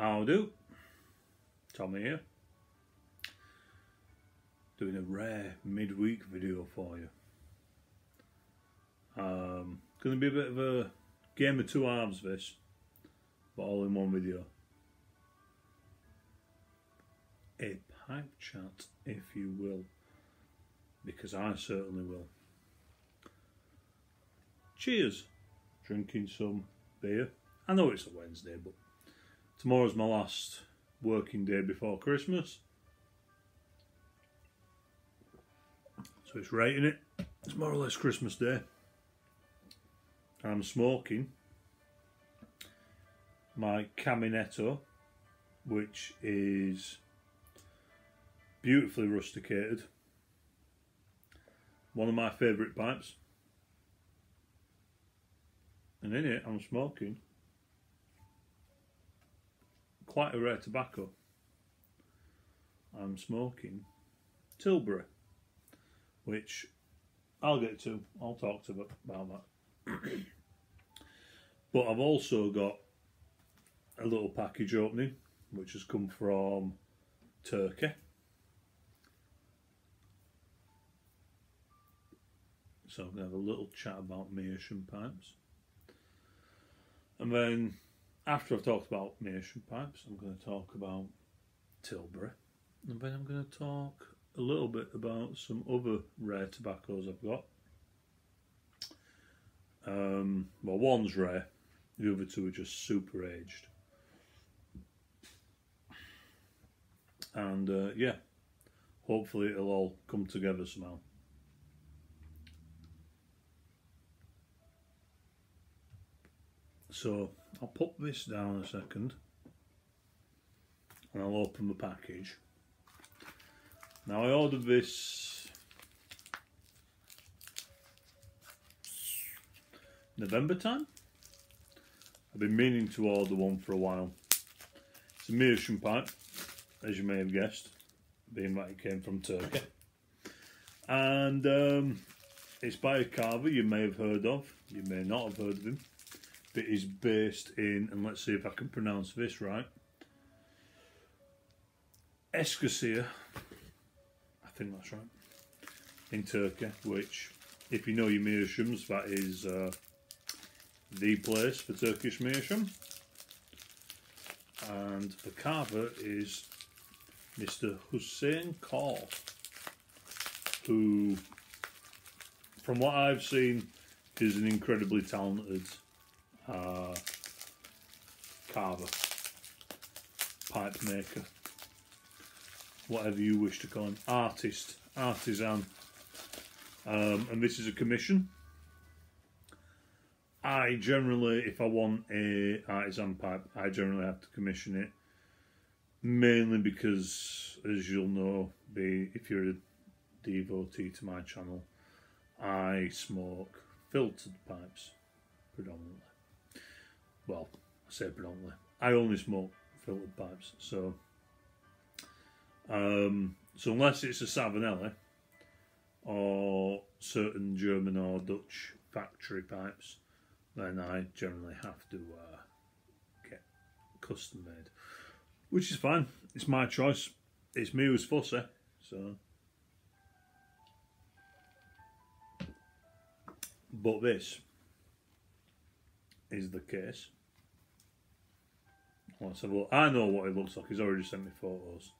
How do? Tommy here. Doing a rare midweek video for you. Going to be a bit of a game of two halves this, but all in one video. A pipe chat, if you will, because I certainly will. Cheers. Drinking some beer. I know it's a Wednesday, but tomorrow's my last working day before Christmas. So it's rating it. It's more or less Christmas Day. I'm smoking my Caminetto, which is beautifully rusticated. One of my favourite pipes. And in it I'm smoking quite a rare tobacco. I'm smoking Tilbury, which I'll get to. I'll talk to about that. But I've also got a little package opening, which has come from Turkey. So I'm going to have a little chat about Meerschaum Pipes. And then, after I've talked about Meerschaum Pipes, I'm going to talk about Tilbury. And then I'm going to talk a little bit about some other rare tobaccos I've got. Well, one's rare, the other two are just super aged. And yeah, hopefully it'll all come together somehow. So I'll put this down a second and I'll open the package. Now I ordered this November time. I've been meaning to order one for a while. It's a Meerschaum pipe, as you may have guessed, being that it came from Turkey. And it's by a carver you may have heard of, you may not have heard of him. But he's based in, and let's see if I can pronounce this right, Esoterica, I think that's right, in Turkey, which, if you know your Meerschaums, that is the place for Turkish Meerschaum. And the carver is Mr. Hussein Kaur, who, from what I've seen, is an incredibly talented carver, pipe maker, whatever you wish to call him, artist, artisan, and this is a commission. I generally, if I want a artisan pipe, I generally have to commission it, mainly because, as you'll know, if you're a devotee to my channel, I smoke filtered pipes predominantly. Well, I say predominantly. I only smoke filtered pipes, so so unless it's a Savinelli or certain German or Dutch factory pipes, then I generally have to get custom made, which is fine. It's my choice. It's me who's fussy, so. But this is the case. Let's have a look. I know what it looks like. He's already sent me photos.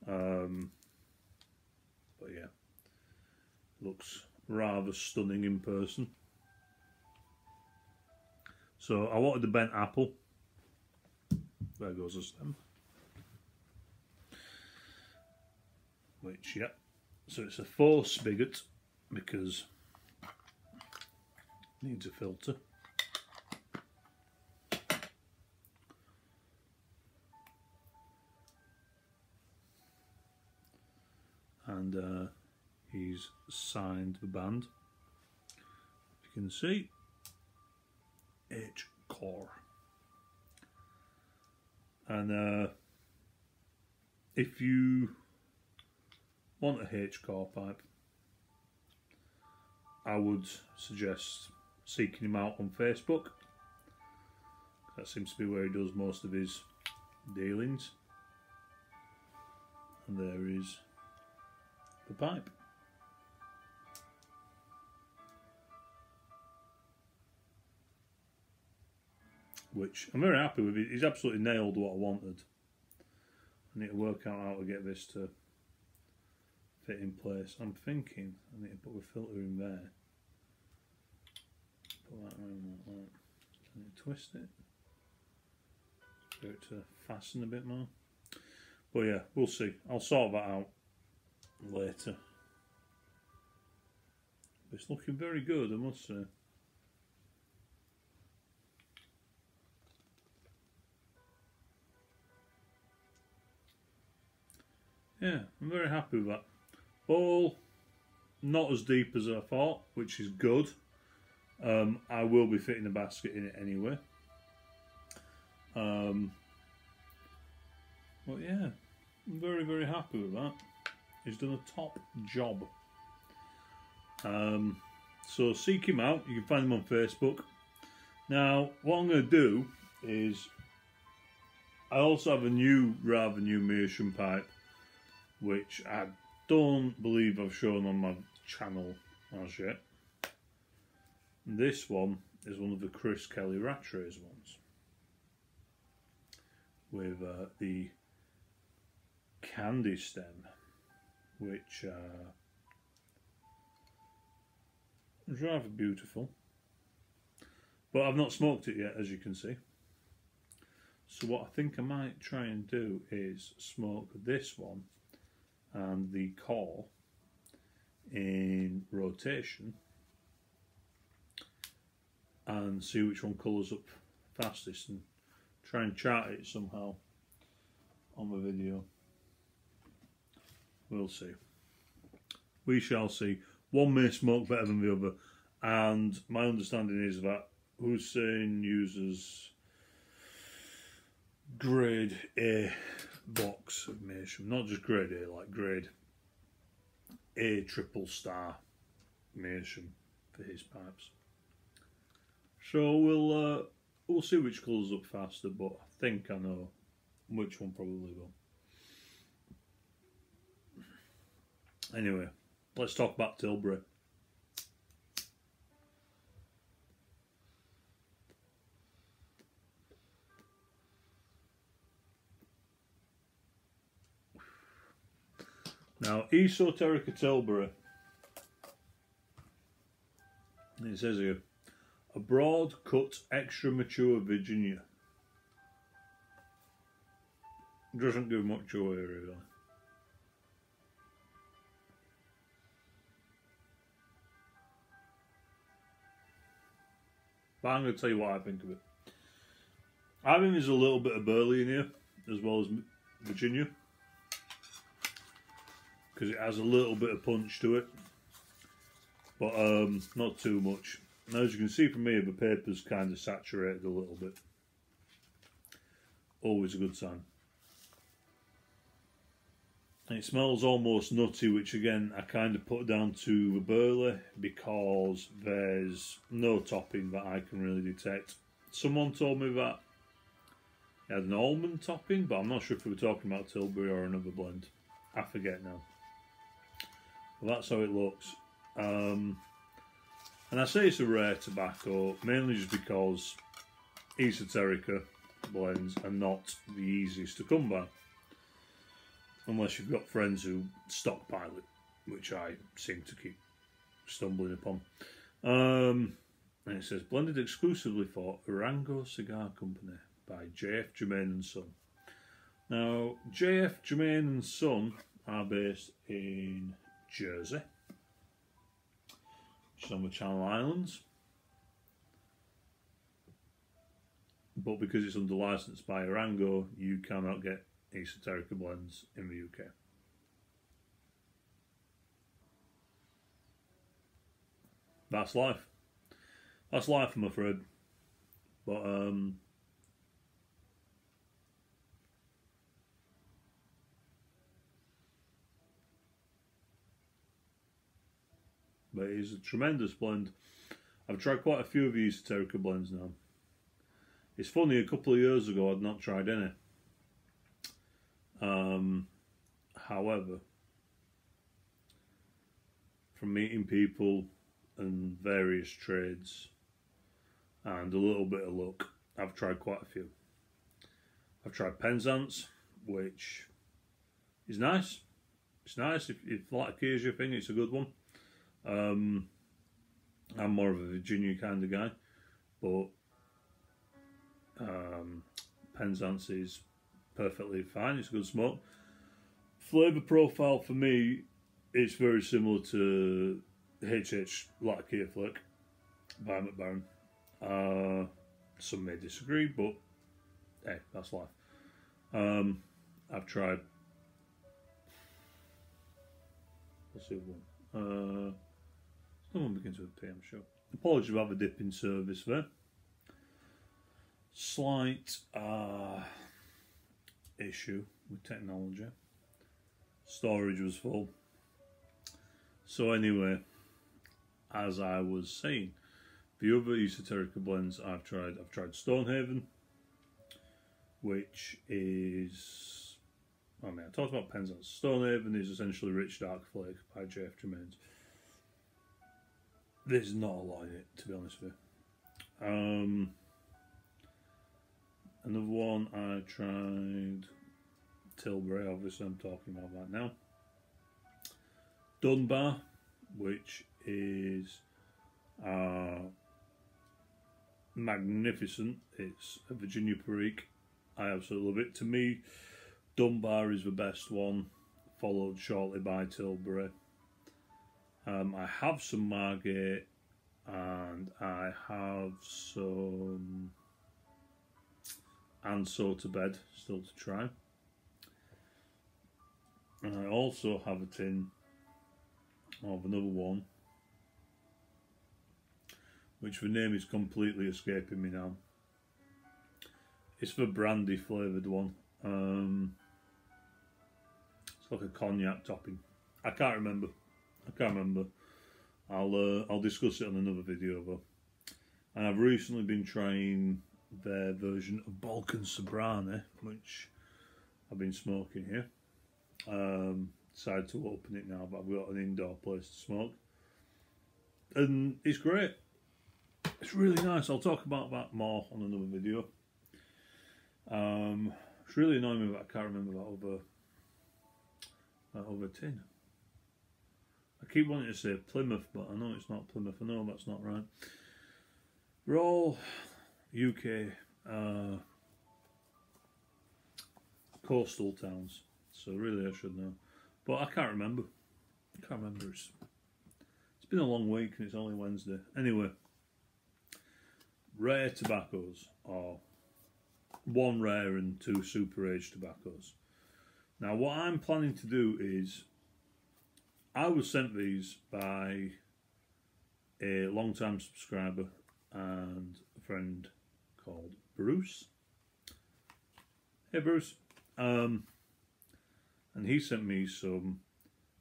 But yeah, looks rather stunning in person. So I wanted the bent apple. There goes the stem. Which, yeah. So it's a 4 spigot because it needs a filter. And he's signed the band. If you can see, H core. And if you want a H core pipe, I would suggest seeking him out on Facebook. That seems to be where he does most of his dealings. And there is the pipe. Which I'm very happy with. He's absolutely nailed what I wanted. I need to work out how to get this to fit in place. I'm thinking I need to put the filter in there. Put that around like that. I need to twist it. Get it to fasten a bit more. But yeah, we'll see. I'll sort that out later. It's looking very good, I must say. Yeah, I'm very happy with that. Bowl, not as deep as I thought, which is good. I will be fitting a basket in it anyway. But yeah, I'm very, very happy with that. He's done a top job. So seek him out. You can find him on Facebook. Now, what I'm going to do is I also have a rather new Meerschaum pipe, which I don't believe I've shown on my channel as yet. This one is one of the Chris Kelly Rattrays ones, with the candy stem, which is rather beautiful. But I've not smoked it yet, as you can see. So what I think I might try and do is smoke this one and the core in rotation and see which one colours up fastest and try and chart it somehow on the video. We'll see. We shall see. One may smoke better than the other, and my understanding is that Hussein uses grade A box of Meerschaum, not just grade A, like grade A triple star Meerschaum for his pipes. So we'll see which colours up faster, but I think I know which one probably will. Anyway, let's talk about Tilbury. Now, Esoterica Tilbury, it says here, a broad cut extra mature Virginia. Doesn't give much away really. But I'm going to tell you what I think of it. I think there's a little bit of burley in here, as well as Virginia, because it has a little bit of punch to it, but not too much. Now, as you can see from here, the paper's kind of saturated a little bit. Always a good sign. And it smells almost nutty, which again I kind of put down to the burley because there's no topping that I can really detect. Someone told me that it had an almond topping, but I'm not sure if we were talking about Tilbury or another blend. I forget now. Well, that's how it looks. And I say it's a rare tobacco mainly just because Esoterica blends are not the easiest to come by. Unless you've got friends who stockpile it, which I seem to keep stumbling upon. And it says, blended exclusively for Orango Cigar Company by J.F. Germain & Son. Now, J.F. Germain & Son are based in Jersey, which is on the Channel Islands. But because it's under licence by Orango, you cannot get Esoterica blends in the UK. That's life. That's life, I'm afraid. But it is a tremendous blend. I've tried quite a few of these Esoterica blends now. It's funny, a couple of years ago I'd not tried any. However, from meeting people and various trades and a little bit of luck, I've tried quite a few. I've tried Penzance, which is nice. It's nice if you like a Acacia thing. It's a good one. I'm more of a Virginia kind of guy, but Penzance is perfectly fine. It's a good smoke. Flavour profile for me, it's very similar to HH Latakia Flick by McBaron. Some may disagree, but hey, that's life. I've tried. What's the other one? No one begins with a P, I'm sure. Apologies about the dip in service there. Slight issue with technology. Storage was full. So anyway, as I was saying, the other Esoterica blends I've tried Stonehaven, which is, I talked about Penzance. Stonehaven is essentially Rich Dark Flake by J.F. Tremaines. There's not a lot in it, to be honest with you. Another one I tried, Tilbury, obviously I'm talking about that now. Dunbar, which is magnificent. It's a Virginia Perique. I absolutely love it. To me, Dunbar is the best one, followed shortly by Tilbury. I have some Margate and I have some Anso to Bed still to try. And I also have a tin of another one, which the name is completely escaping me now. It's the brandy flavoured one. It's like a cognac topping. I can't remember. I'll discuss it on another video though. And I've recently been trying their version of Balkan Sobrani, which I've been smoking here. Decided to open it now, but I've got an indoor place to smoke. And it's great. It's really nice. I'll talk about that more on another video. It's really annoying me that I can't remember that other tin. I keep wanting to say Plymouth, but I know it's not Plymouth. I know that's not right. We're all UK coastal towns, so really I should know. But I can't remember. It's been a long week and it's only Wednesday. Anyway, rare tobaccos, or one rare and two super aged tobaccos. Now what I'm planning to do is, I was sent these by a long-time subscriber and a friend called Bruce. Hey Bruce. And he sent me some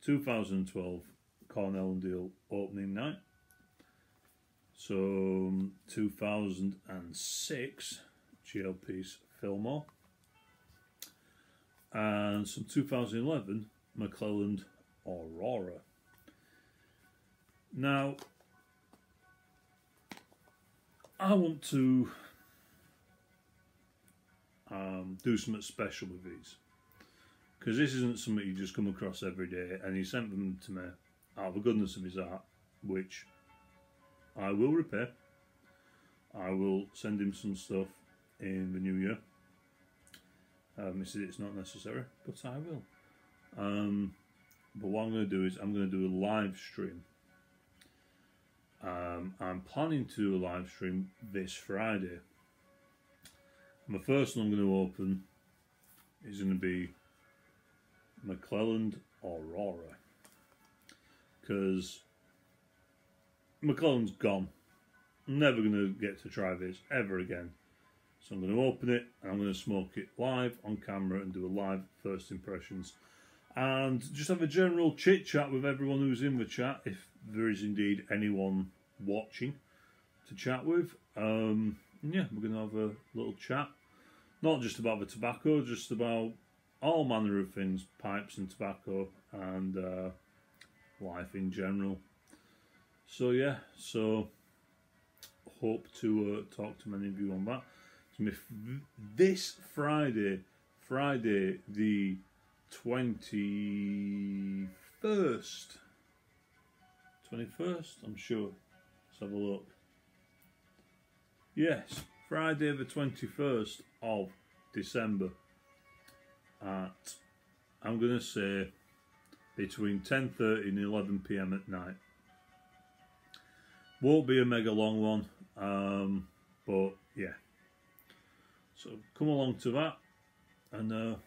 2012 Cornell and Deal opening night, some 2006 GLP's Fillmore, and some 2011 McClelland Aurora. Now, I want to do something special with these, because this isn't something you just come across every day, and he sent them to me out of the goodness of his heart, which I will repay. I will send him some stuff in the new year. He said it's not necessary, but I will. But what I'm going to do is I'm going to do a live stream. I'm planning to do a live stream this Friday. And the first one I'm going to open is going to be McClelland Aurora, because McClelland's gone. I'm never going to get to try this ever again. So I'm going to open it and I'm going to smoke it live on camera and do a live first impressions, and just have a general chit chat with everyone who's in the chat, if there is indeed anyone watching to chat with. Yeah, we're going to have a little chat, not just about the tobacco, just about all manner of things, pipes and tobacco, and life in general. So yeah, so hope to talk to many of you on that. This Friday the 21st, I'm sure. Let's have a look. Yes, Friday the 21st of December at, I'm going to say, between 10:30 and 11 PM at night. Won't be a mega long one, but yeah. So come along to that, and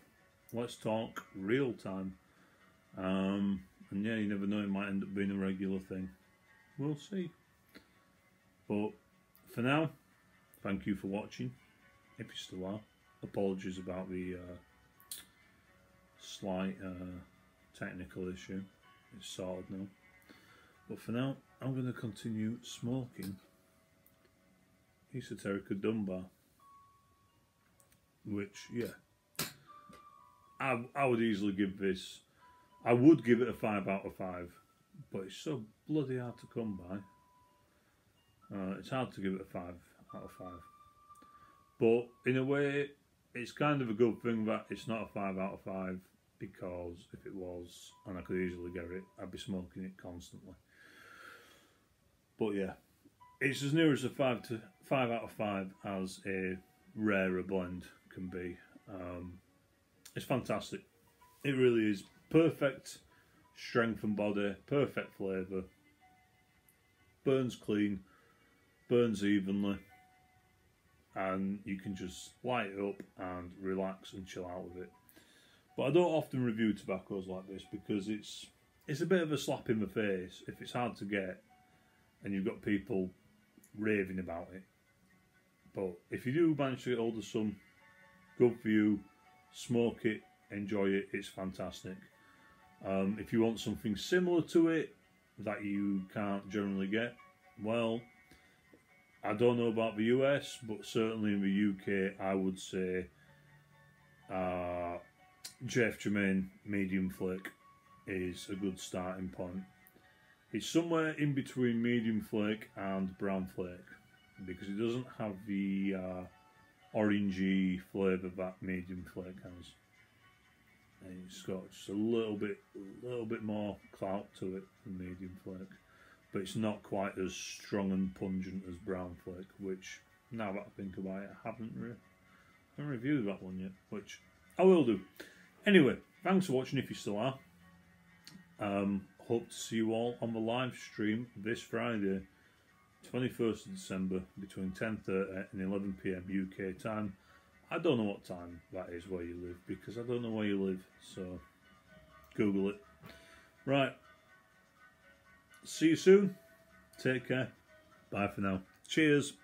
let's talk real time. And yeah, you never know, it might end up being a regular thing. We'll see. But for now, thank you for watching, if you still are. Apologies about the slight technical issue. It's sorted now. But for now, I'm going to continue smoking Esoterica Dunbar, which, yeah, I would easily give this, I would give it a 5 out of 5, but it's so bloody hard to come by. It's hard to give it a 5 out of 5. But in a way, it's kind of a good thing that it's not a 5 out of 5, because if it was, and I could easily get it, I'd be smoking it constantly. But yeah, it's as near as a 5 out of 5 as a rarer blend can be. It's fantastic. It really is. Perfect strength and body, perfect flavour. Burns clean, burns evenly, and you can just light it up and relax and chill out with it. But I don't often review tobaccos like this because it's a bit of a slap in the face if it's hard to get and you've got people raving about it. But if you do manage to get hold of some, good for you. Smoke it, enjoy it, it's fantastic. If you want something similar to it that you can't generally get, well, I don't know about the US, but certainly in the UK, I would say JF Germain medium flake is a good starting point. It's somewhere in between medium flake and brown flake, because it doesn't have the orangey flavour that medium flake has. And it's got just a little bit more clout to it than medium flake, but it's not quite as strong and pungent as brown flake, which, now that I think about it, I haven't reviewed that one yet, which I will do. Anyway, thanks for watching if you still are. Hope to see you all on the live stream this Friday, 21st of December, between 10:30 and 11 PM UK time. I don't know what time that is where you live, because I don't know where you live, so Google it. Right, see you soon, take care, bye for now, cheers.